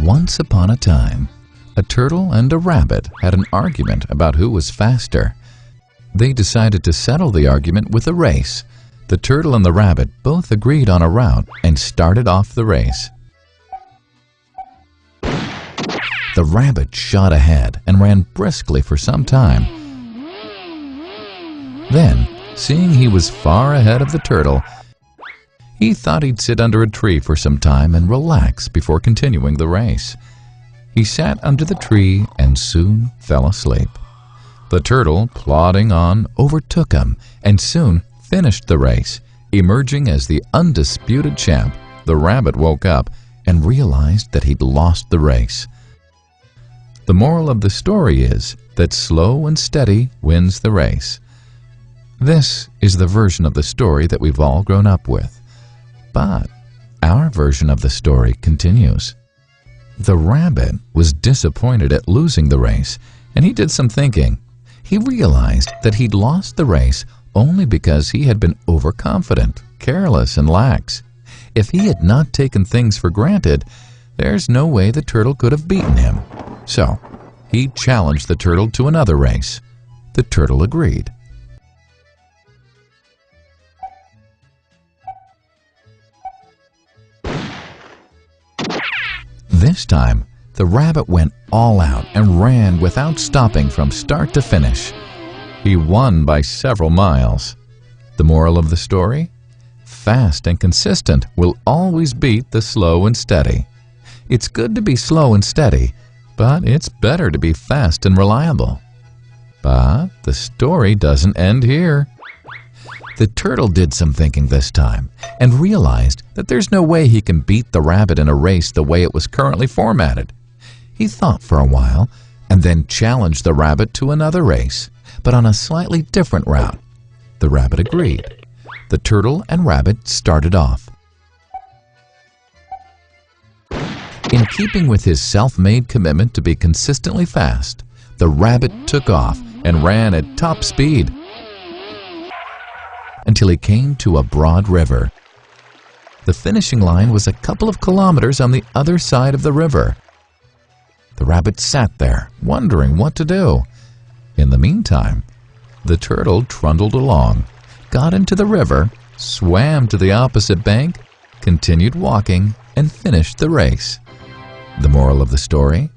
Once upon a time, a turtle and a rabbit had an argument about who was faster. They decided to settle the argument with a race. The turtle and the rabbit both agreed on a route and started off the race. The rabbit shot ahead and ran briskly for some time. Then, seeing he was far ahead of the turtle, he thought he'd sit under a tree for some time and relax before continuing the race. He sat under the tree and soon fell asleep. The turtle, plodding on, overtook him and soon finished the race. Emerging as the undisputed champ, the rabbit woke up and realized that he'd lost the race. The moral of the story is that slow and steady wins the race. This is the version of the story that we've all grown up with. But our version of the story continues. The rabbit was disappointed at losing the race, and he did some thinking. He realized that he'd lost the race only because he had been overconfident, careless, and lax. If he had not taken things for granted, there's no way the turtle could have beaten him. So, he challenged the turtle to another race. The turtle agreed. This time, the rabbit went all out and ran without stopping from start to finish. He won by several miles. The moral of the story? Fast and consistent will always beat the slow and steady. It's good to be slow and steady, but it's better to be fast and reliable. But the story doesn't end here. The turtle did some thinking this time and realized that there's no way he can beat the rabbit in a race the way it was currently formatted. He thought for a while and then challenged the rabbit to another race, but on a slightly different route. The rabbit agreed. The turtle and rabbit started off. In keeping with his self-made commitment to be consistently fast, the rabbit took off and ran at top speed until he came to a broad river. The finishing line was a couple of kilometers on the other side of the river. The rabbit sat there, wondering what to do. In the meantime, the turtle trundled along, got into the river, swam to the opposite bank, continued walking, and finished the race. The moral of the story?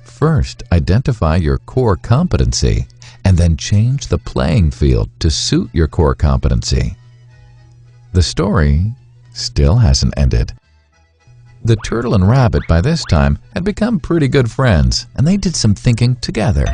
First, identify your core competency, and then change the playing field to suit your core competency. The story still hasn't ended. The turtle and rabbit by this time had become pretty good friends, and they did some thinking together.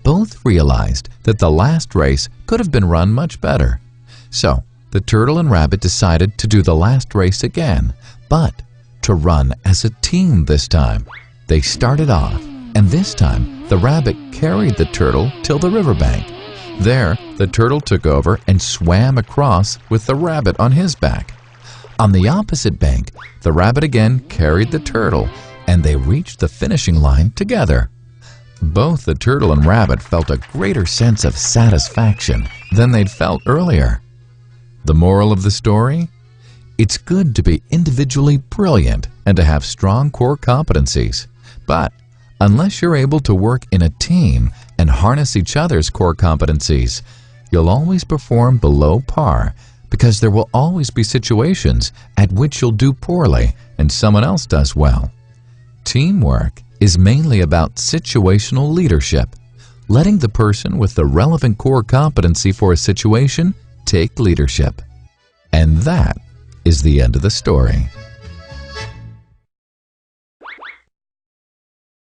Both realized that the last race could have been run much better. So, the turtle and rabbit decided to do the last race again, but to run as a team this time. They started off, and this time the rabbit carried the turtle till the riverbank. There, the turtle took over and swam across with the rabbit on his back. On the opposite bank, the rabbit again carried the turtle, and they reached the finishing line together. Both the turtle and rabbit felt a greater sense of satisfaction than they'd felt earlier. The moral of the story? It's good to be individually brilliant and to have strong core competencies. But unless you're able to work in a team and harness each other's core competencies, you'll always perform below par, because there will always be situations at which you'll do poorly and someone else does well. Teamwork is mainly about situational leadership, letting the person with the relevant core competency for a situation take leadership. And that is the end of the story.